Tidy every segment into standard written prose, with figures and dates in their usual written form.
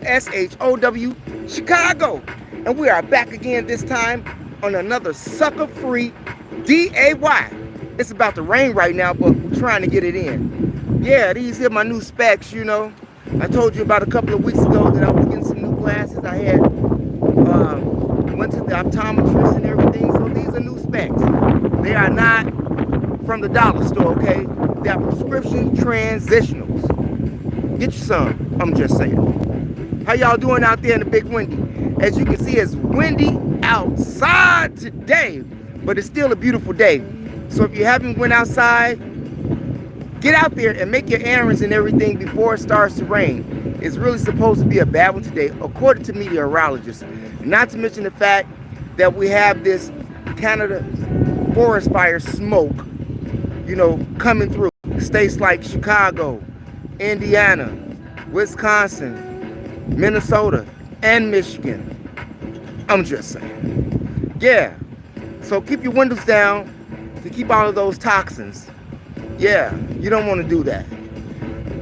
SHOW Chicago. And we are back again this time on another sucker-free DAY. It's about to rain right now, but we're trying to get it in. Yeah, these are my new specs, you know. I told you about a couple of weeks ago that I was getting some new glasses. I had went to the optometrist and everything, so these are new specs. They are not from the dollar store, okay? They are prescription transitionals. Get you some, I'm just saying. How y'all doing out there in the big windy? As you can see, it's windy outside today, but it's still a beautiful day. So if you haven't went outside, get out there and make your errands and everything before it starts to rain. It's really supposed to be a bad one today, according to meteorologists. Not to mention the fact that we have this Canada forest fire smoke, you know, coming through states like Chicago, Indiana, Wisconsin, Minnesota, and Michigan. I'm just saying. Yeah. So keep your windows down to keep all of those toxins. Yeah, you don't want to do that.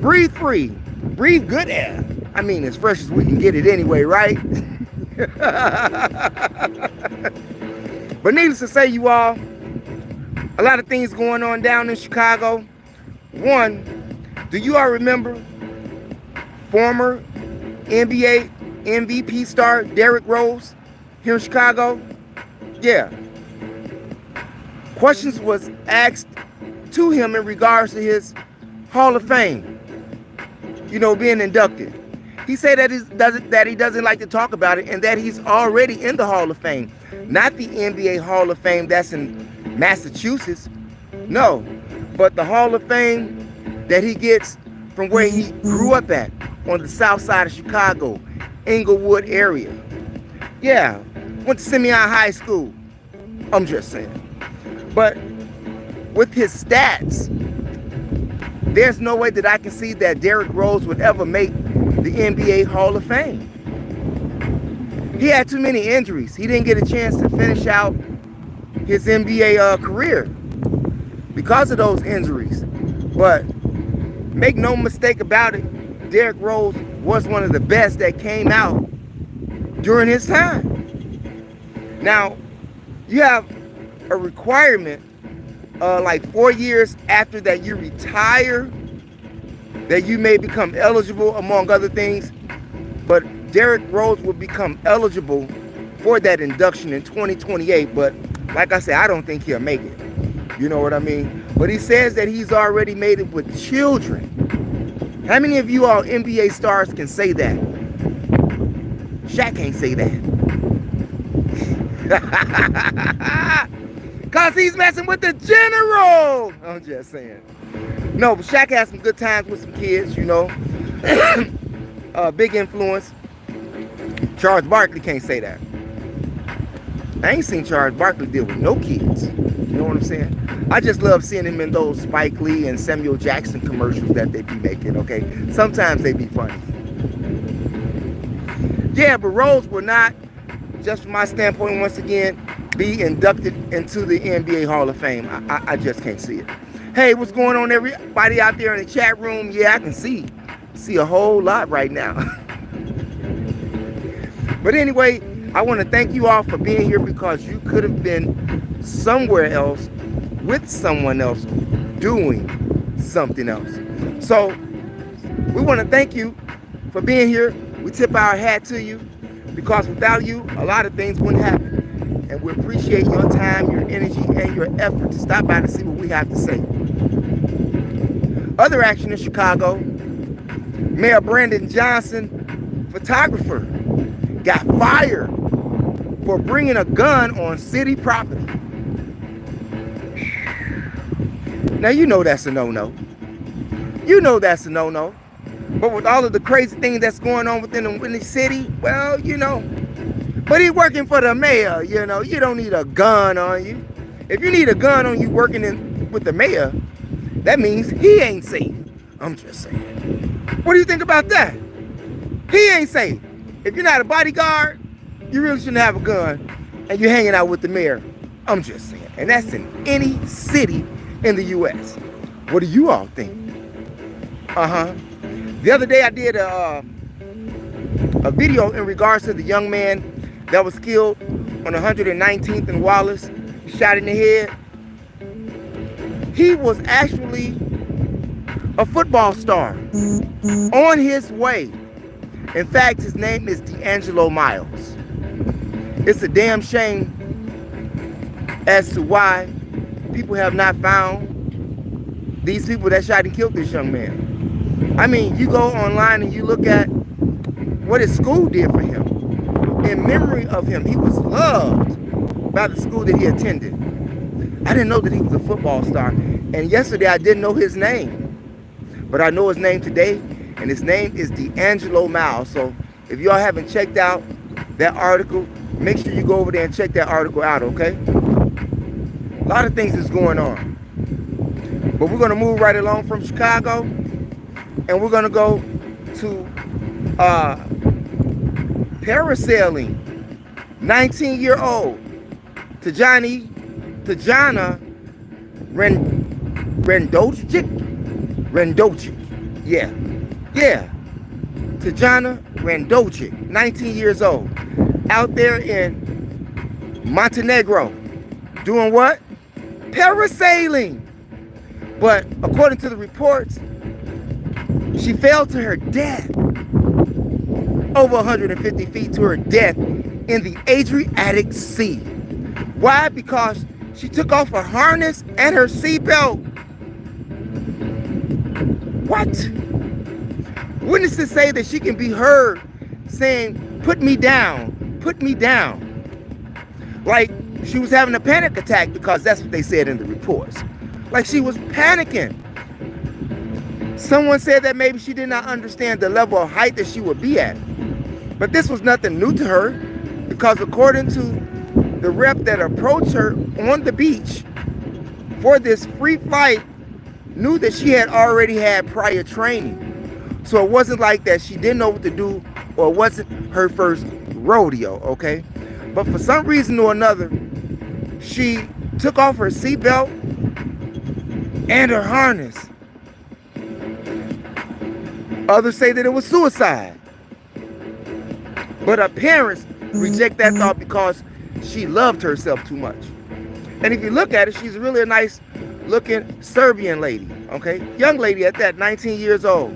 Breathe free. Breathe good air. I mean, as fresh as we can get it anyway, right? But needless to say, you all, a lot of things going on down in Chicago. One, do you all remember former NBA MVP star Derrick Rose here in Chicago? Yeah. Questions was asked to him in regards to his Hall of Fame, you know, being inducted. He said that he doesn't like to talk about it and that he's already in the Hall of Fame. Not the NBA Hall of Fame that's in Massachusetts. No, but the Hall of Fame that he gets from where he grew up at on the south side of Chicago, Inglewood area. Yeah, went to Simeon High School. I'm just saying. But with his stats, there's no way that I can see that Derrick Rose would ever make the NBA Hall of Fame. He had too many injuries. He didn't get a chance to finish out his NBA career because of those injuries. But make no mistake about it, Derrick Rose was one of the best that came out during his time. Now, you have a requirement like 4 years after that you retire that you may become eligible, among other things. But Derrick Rose will become eligible for that induction in 2028. But like I said, I don't think he'll make it. You know what I mean? But he says that he's already made it with children. How many of you all NBA stars can say that? Shaq can't say that. Cause he's messing with the general. I'm just saying. No, but Shaq had some good times with some kids, you know. Big influence. Charles Barkley can't say that. I ain't seen Charles Barkley deal with no kids. You know what I'm saying? I just love seeing him in those Spike Lee and Samuel Jackson commercials that they be making, okay? Sometimes they be funny. Yeah, but Rose will not, just from my standpoint once again, be inducted into the NBA Hall of Fame. I just can't see it. Hey, what's going on, everybody out there in the chat room? Yeah, I can see a whole lot right now. But anyway, I want to thank you all for being here because you could have been somewhere else with someone else doing something else. So we want to thank you for being here. We tip our hat to you because without you, a lot of things wouldn't happen. And we appreciate your time, your energy, and your effort to stop by to see what we have to say. Other action in Chicago, Mayor Brandon Johnson, photographer, got fired for bringing a gun on city property. Now, you know that's a no-no. You know that's a no-no. But with all of the crazy things that's going on within the city, well, you know. But he's working for the mayor, you know. You don't need a gun on you. If you need a gun on you working with the mayor, that means he ain't safe. I'm just saying. What do you think about that? He ain't safe. If you're not a bodyguard, you really shouldn't have a gun and you're hanging out with the mayor. I'm just saying. And that's in any city in the U.S. What do you all think? The other day I did a a video in regards to the young man that was killed on 119th and Wallace, shot in the head. He was actually a football star on his way. In fact, his name is D'Angelo Miles. It's a damn shame as to why people have not found these people that shot and killed this young man. I mean, you go online and you look at what his school did for him. In memory of him, he was loved by the school that he attended. I didn't know that he was a football star. And yesterday I didn't know his name. But I know his name today, and his name is D'Angelo Miles. So if y'all haven't checked out that article, make sure you go over there and check that article out, okay? A lot of things is going on. But we're going to move right along from Chicago, and we're going to go to parasailing. 19-year-old Tajana Rendojic. Yeah. Tajana Rendojic, 19 years old, out there in Montenegro, doing what? Parasailing. But according to the reports, she fell to her death, over 150 feet to her death in the Adriatic Sea. Why? Because she took off her harness and her seatbelt. What? Witnesses say that she can be heard saying, "Put me down, put me down." Like she was having a panic attack, because that's what they said in the reports. Like she was panicking. Someone said that maybe she did not understand the level of height that she would be at. But this was nothing new to her, because according to the rep that approached her on the beach for this free flight, knew that she had already had prior training. So it wasn't like that she didn't know what to do, or it wasn't her first rodeo, okay? But for some reason or another, she took off her seatbelt and her harness. Others say that it was suicide. But her parents reject that thought because she loved herself too much. And if you look at it, she's really a nice looking Serbian lady, okay? Young lady at that, 19 years old.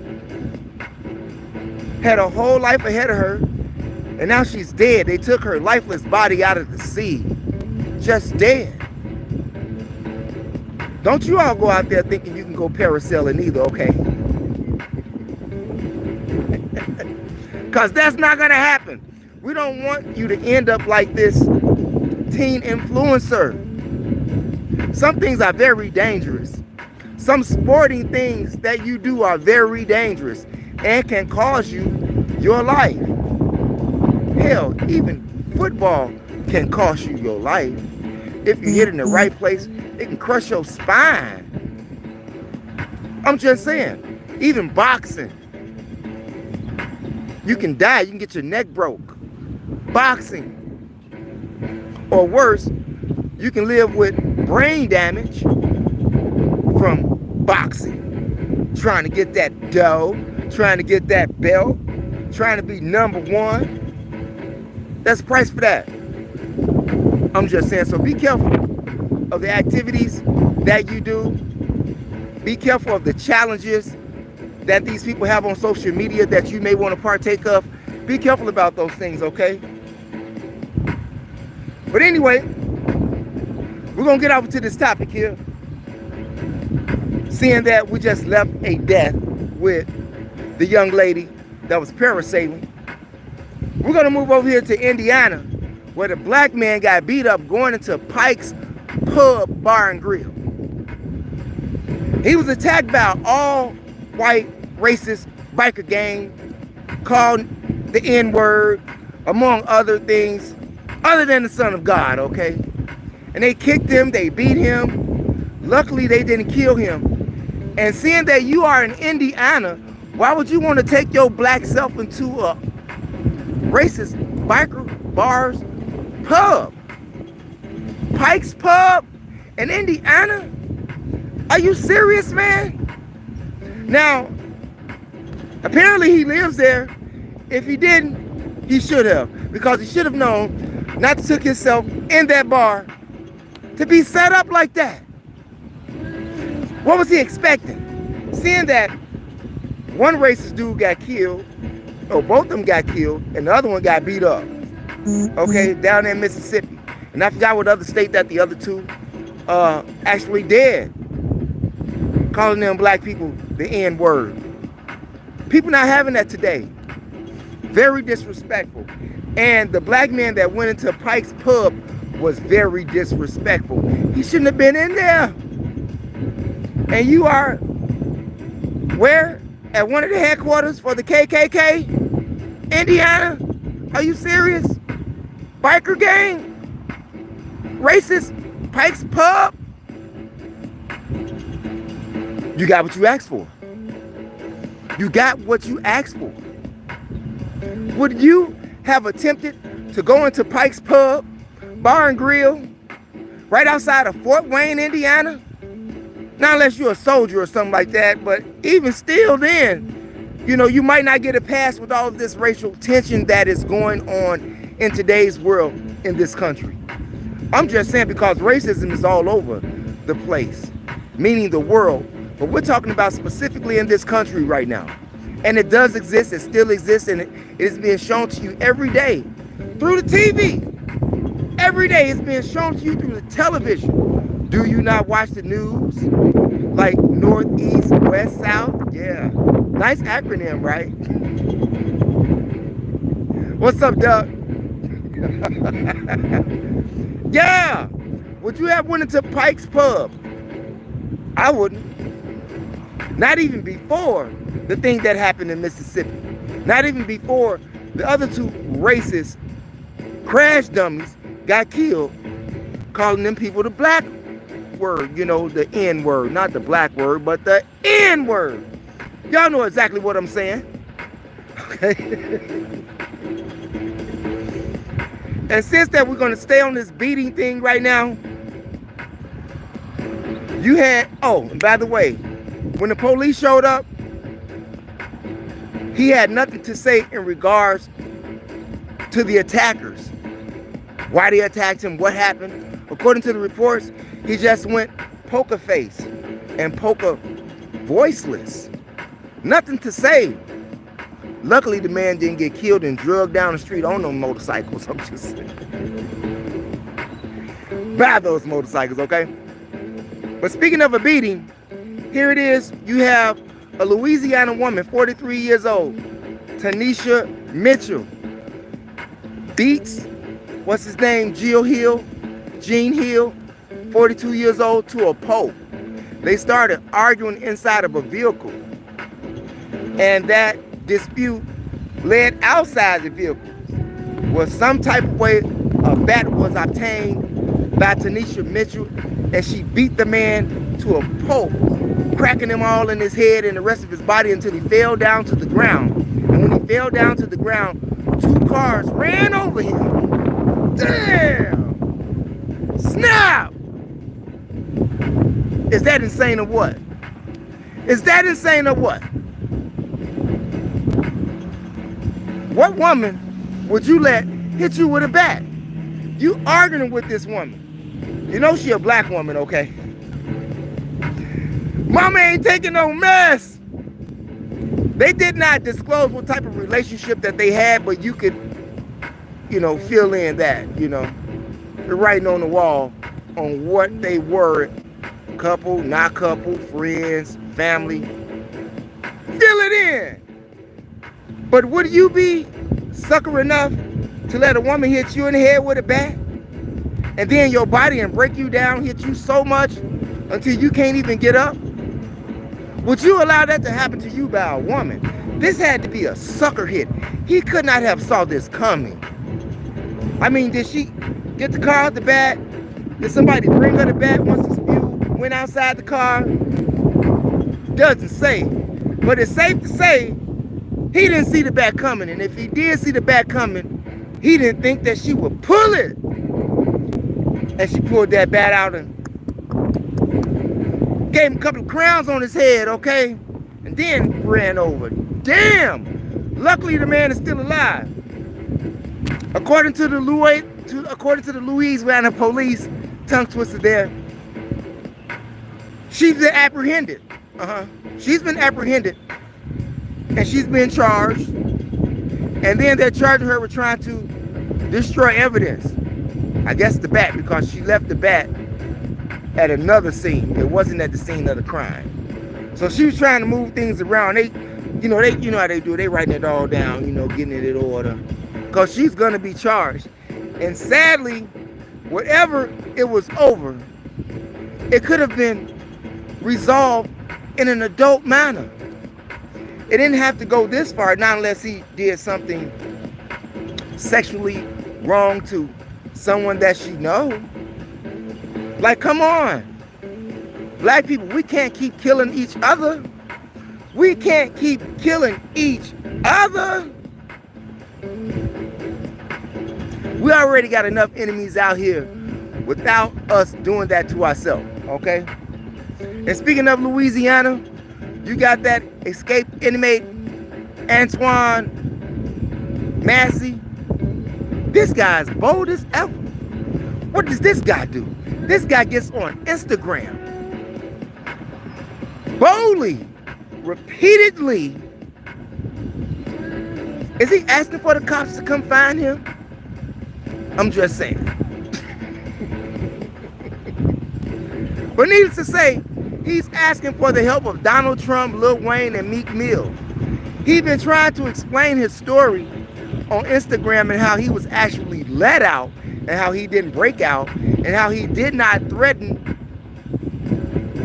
Had a whole life ahead of her, and now she's dead. They took her lifeless body out of the sea. Just dead. Don't you all go out there thinking you can go parasailing either, okay? Because that's not going to happen. We don't want you to end up like this teen influencer. Some things are very dangerous. Some sporting things that you do are very dangerous and can cost you your life. Hell, even football can cost you your life. If you hit in the right place, it can crush your spine. I'm just saying, even boxing, you can die, you can get your neck broke. Boxing. Or worse, you can live with brain damage from boxing. Trying to get that dough, trying to get that belt, trying to be number one. That's the price for that. I'm just saying, so be careful of the activities that you do. Be careful of the challenges that these people have on social media that you may want to partake of. Be careful about those things, okay? But anyway, we're going to get over to this topic here. Seeing that we just left a death with the young lady that was parasailing, we're going to move over here to Indiana, where the black man got beat up going into Pike's Pub Bar and Grill. He was attacked by an all-white racist biker gang, called the N-word, among other things, other than the Son of God, okay? And they kicked him, they beat him. Luckily, they didn't kill him. And seeing that you are in Indiana, why would you want to take your black self into a racist biker bar's pub? Pike's Pub in Indiana? Are you serious, man? Now, apparently he lives there. If he didn't, He should have, because he should have known not to took himself in that bar to be set up like that. What was he expecting? Seeing that one racist dude got killed, or both of them got killed, and the other one got beat up. Okay, down there in Mississippi. And I forgot what other state that the other two actually did. Calling them black people the N-word. People not having that today. Very disrespectful. And the black man that went into Pike's pub was very disrespectful. He shouldn't have been in there. And you are where? At one of the headquarters for the KKK? Indiana? Are you serious? Biker gang? Racist? Pike's pub? You got what you asked for. You got what you asked for. Would you have attempted to go into Pike's pub, bar and grill, right outside of Fort Wayne, Indiana? Not unless you're a soldier or something like that, but even still then, you know, you might not get a pass with all of this racial tension that is going on in today's world in this country. I'm just saying, because racism is all over the place, meaning the world. But we're talking about specifically in this country right now. And it does exist, it still exists, and it is being shown to you every day through the TV. Every day it's being shown to you through the television. Do you not watch the news? Like North, East, West, South? Yeah. Nice acronym, right? What's up, Doug? Yeah. Would you have went into Pike's pub? I wouldn't. Not even before the thing that happened in Mississippi. Not even before the other two racist crash dummies got killed, calling them people the black word, you know, the N word, not the black word, but the N word. Y'all know exactly what I'm saying. Okay. And since that we're going to stay on this beating thing right now, you had, oh, and by the way, when the police showed up, he had nothing to say in regards to the attackers. Why they attacked him, what happened. According to the reports, he just went poker face and poker voiceless. Nothing to say. Luckily, the man didn't get killed and drugged down the street on no motorcycles. I'm just saying. Buy those motorcycles, okay? But speaking of a beating, here it is. You have a Louisiana woman, 43 years old, Tanisha Mitchell, beats, what's his name, Gene Hill, 42 years old, to a pulp. They started arguing inside of a vehicle. And that dispute led outside the vehicle. Was some type of way a bat was obtained by Tanisha Mitchell, and she beat the man to a pulp, cracking him all in his head and the rest of his body until he fell down to the ground. And when he fell down to the ground, two cars ran over him. Damn! Snap! Is that insane or what? Is that insane or what? What woman would you let hit you with a bat? You arguing with this woman. You know she a black woman, okay? Mama ain't taking no mess. They did not disclose what type of relationship that they had, but you could, you know, fill in that, you know. They're writing on the wall on what they were. Couple, not couple, friends, family. Fill it in. But would you be sucker enough to let a woman hit you in the head with a bat? And then your body and break you down, hit you so much until you can't even get up? Would you allow that to happen to you by a woman? This had to be a sucker hit. He could not have saw this coming. I mean, did she get the car out the bat? Did somebody bring her the bat once the spew went outside the car? Doesn't say. But it's safe to say he didn't see the bat coming. And if he did see the bat coming, he didn't think that she would pull it. And she pulled that bat out and gave him a couple of crowns on his head, okay? And then ran over. Damn! Luckily the man is still alive. According to the Louisiana police, tongue twister there, she's been apprehended. She's been apprehended, and she's been charged. And then they're charging her with trying to destroy evidence. I guess the bat, because she left the bat at another scene. It wasn't at the scene of the crime. So she was trying to move things around. They you know how they do. They writing it all down, getting it in order. Because she's going to be charged. And sadly, whatever it was over, it could have been resolved in an adult manner. It didn't have to go this far, not unless he did something sexually wrong to someone that she know. Like, come on. Black people, we can't keep killing each other. We can't keep killing each other. We already got enough enemies out here without us doing that to ourselves, okay? And speaking of Louisiana, you got that escaped inmate, Antoine Massey. This guy's bold as ever. What does this guy do? This guy gets on Instagram, boldly, repeatedly. Is he asking for the cops to come find him? I'm just saying. But needless to say, he's asking for the help of Donald Trump, Lil Wayne, and Meek Mill. He's been trying to explain his story on Instagram and how he was actually let out and how he didn't break out and how he did not threaten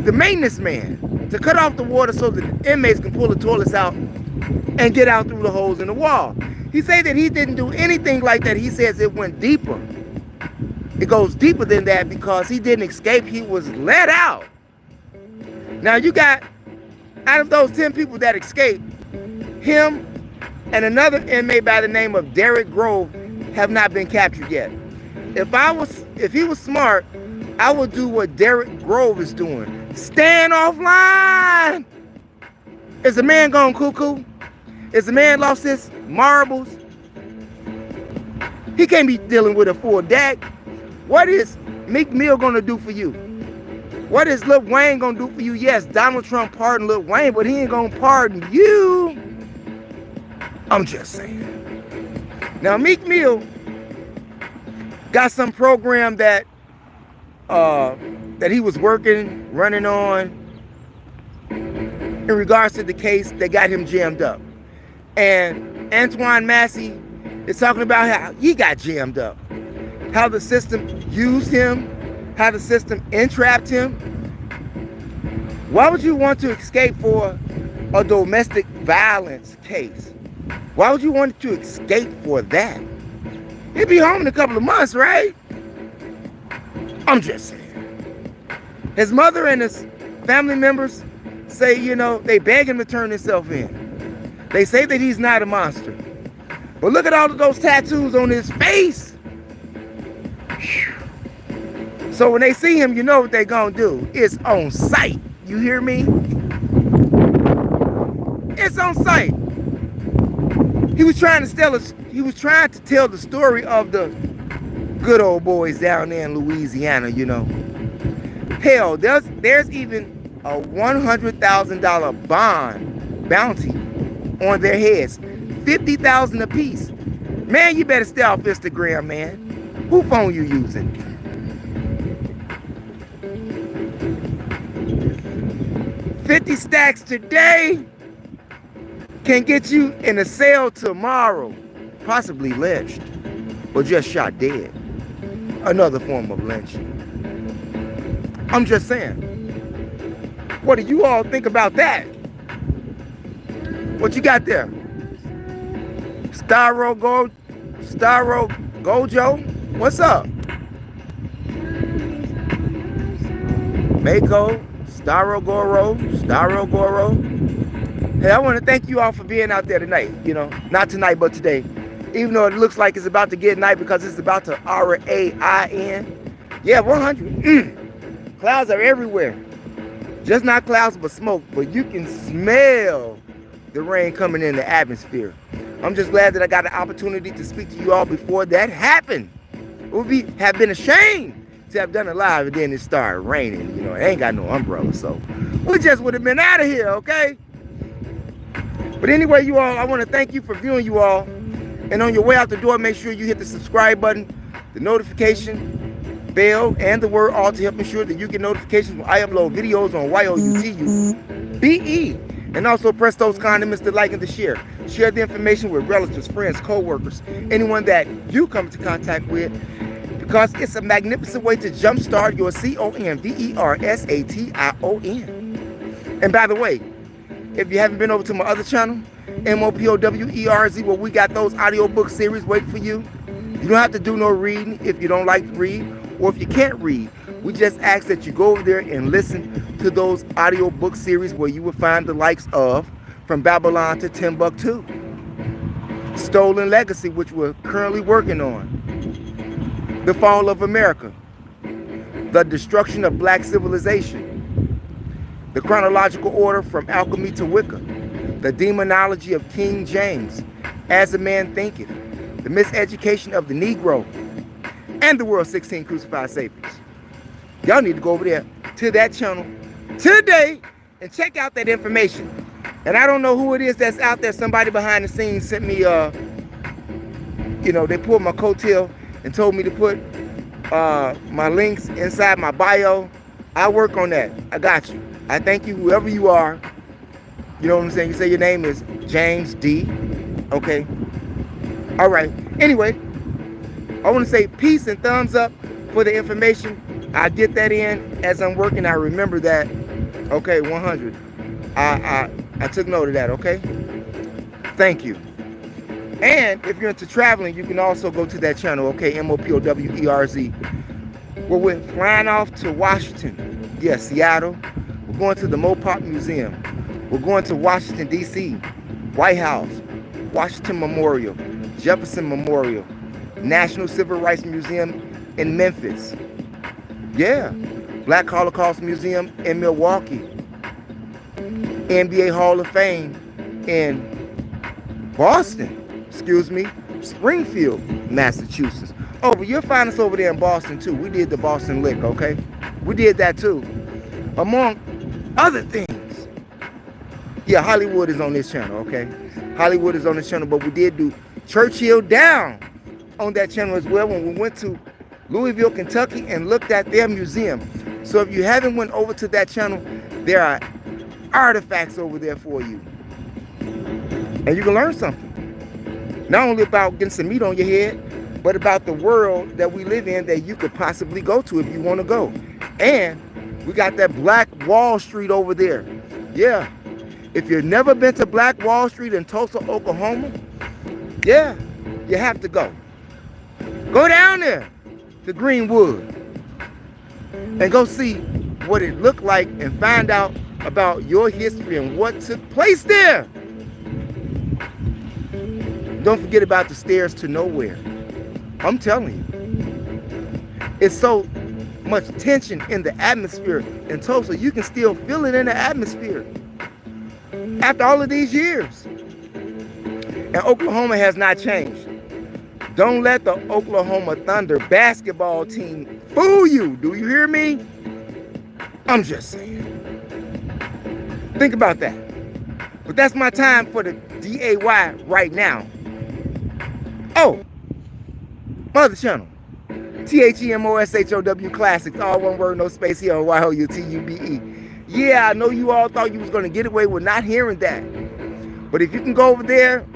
the maintenance man to cut off the water so that the inmates can pull the toilets out and get out through the holes in the wall. He said that he didn't do anything like that. He says it went deeper. It goes deeper than that because he didn't escape. He was let out. Now you got, out of those 10 people that escaped, him and another inmate by the name of Derek Grove have not been captured yet. If he was smart, I would do what Derek Grove is doing. Stand offline. Is the man gone cuckoo? Is the man lost his marbles? He can't be dealing with a full deck. What is Meek Mill gonna do for you? What is Lil Wayne gonna do for you? Yes, Donald Trump pardoned Lil Wayne, but he ain't gonna pardon you. I'm just saying. Now Meek Mill got some program that he was running on in regards to the case that got him jammed up. And Antoine Massey is talking about how he got jammed up, how the system used him, how the system entrapped him. Why would you want to escape for a domestic violence case? Why would you want to escape for that? He'll be home in a couple of months, right? I'm just saying. His mother and his family members say, they beg him to turn himself in. They say that he's not a monster. But look at all of those tattoos on his face. So when they see him, you know what they're going to do. It's on sight. You hear me? It's on sight. He was trying to tell the story of the good old boys down there in Louisiana, Hell, there's even a $100,000 bounty on their heads. $50,000 apiece. Man, you better stay off Instagram, man. Who phone you using? $50 stacks today can get you in a cell tomorrow, possibly lynched or just shot dead. Another form of lynching. I'm just saying. What do you all think about that? What you got there? Styro Gojo? What's up? Mako, Styro Goro. Hey, I want to thank you all for being out there tonight. Not tonight, but today. Even though it looks like it's about to get night because it's about to rain. Yeah, 100. Clouds are everywhere. Just not clouds, but smoke. But you can smell the rain coming in the atmosphere. I'm just glad that I got the opportunity to speak to you all before that happened. It would have been a shame to have done it live and then it started raining. You know, it ain't got no umbrella, so we just would have been out of here, okay? But anyway, you all, I want to thank you for viewing, you all. And on your way out the door, make sure you hit the subscribe button, the notification bell, and the word all to help ensure that you get notifications when I upload videos on YOUTUBE. And also press those condiments to like and to share. Share the information with relatives, friends, co-workers, anyone that you come into contact with, because it's a magnificent way to jumpstart your CONVERSATION. And by the way, if you haven't been over to my other channel, MOPOWERZ, where we got those audiobook series waiting for you. You don't have to do no reading if you don't like to read, or if you can't read. We just ask that you go over there and listen to those audiobook series where you will find the likes of From Babylon to Timbuktu, Stolen Legacy, which we're currently working on, The Fall of America, The Destruction of Black Civilization, The Chronological Order from Alchemy to Wicca, The Demonology of King James, As a Man Thinketh, The Miseducation of the Negro, and the World's 16 Crucified Saviors. Y'all need to go over there to that channel today and check out that information. And I don't know who it is that's out there. Somebody behind the scenes sent me, you know, they pulled my coattail and told me to put my links inside my bio. I work on that. I got you. I thank you, whoever you are. You know what I'm saying? You say your name is James D. Okay. All right. Anyway, I want to say peace and thumbs up for the information. I get that in as I'm working. I remember that. Okay, 100. I took note of that, okay? Thank you. And if you're into traveling, you can also go to that channel, okay? MOPOWERZ. Where we're flying off to Washington. Yes, Seattle. We're going to the Mopop Museum. We're going to Washington, D.C., White House, Washington Memorial, Jefferson Memorial, National Civil Rights Museum in Memphis. Yeah, Black Holocaust Museum in Milwaukee, NBA Hall of Fame in Boston, Springfield, Massachusetts. Oh, but you'll find us over there in Boston too. We did the Boston Lick, okay? We did that too, among other things. Yeah, Hollywood is on this channel, okay? Hollywood is on this channel, but we did do Churchill Down on that channel as well when we went to Louisville, Kentucky, and looked at their museum. So if you haven't went over to that channel, there are artifacts over there for you. And you can learn something. Not only about getting some meat on your head, but about the world that we live in that you could possibly go to if you want to go. And we got that Black Wall Street over there. Yeah. If you've never been to Black Wall Street in Tulsa, Oklahoma, yeah, you have to go. Go down there to Greenwood and go see what it looked like and find out about your history and what took place there. Don't forget about the stairs to nowhere. I'm telling you, it's so much tension in the atmosphere in Tulsa. You can still feel it in the atmosphere after all of these years. And Oklahoma has not changed. Don't let the Oklahoma Thunder basketball team fool you. Do you hear me? I'm just saying. Think about that. But that's my time for the DAY right now. Oh, my other channel. THEMOSHOW Classics. All one word, no space here on YOUTUBE. Yeah, I know you all thought you was going to get away with not hearing that. But if you can go over there,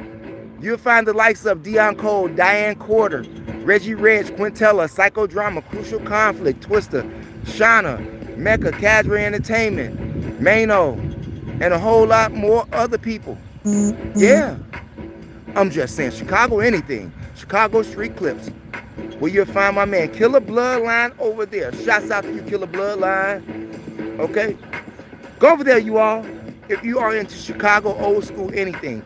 you'll find the likes of Dion Cole, Diane Corder, Reggie Reg, Quintella, Psychodrama, Crucial Conflict, Twister, Shauna, Mecca, Cadre Entertainment, Mano, and a whole lot more other people. Yeah. I'm just saying, Chicago anything. Chicago Street Clips. Where you'll find my man Killer Bloodline over there. Shouts out to you, Killer Bloodline. Okay? Go over there, you all. If you are into Chicago old school anything.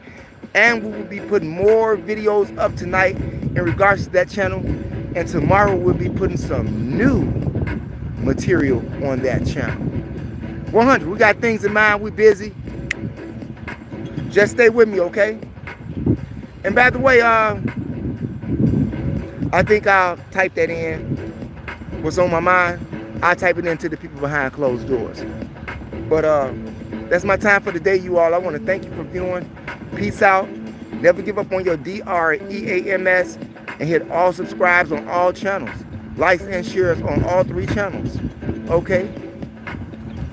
And we will be putting more videos up tonight in regards to that channel. And tomorrow we'll be putting some new material on that channel. 100. We got things in mind. We're busy. Just stay with me, okay? And by the way, I think I'll type that in. What's on my mind? I'll type it into the people behind closed doors. But that's my time for the day, you all. I want to thank you for viewing. Peace out. Never give up on your DREAMS, and hit all subscribes on all channels. Likes and shares on all 3 channels. Okay?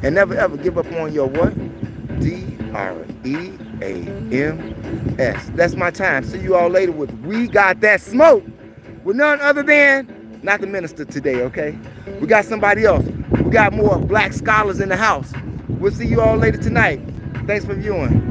And never ever give up on your what? DREAMS. That's my time. See you all later with We Got That Smoke with none other than, not the minister today, okay? We got somebody else. We got more black scholars in the house. We'll see you all later tonight. Thanks for viewing.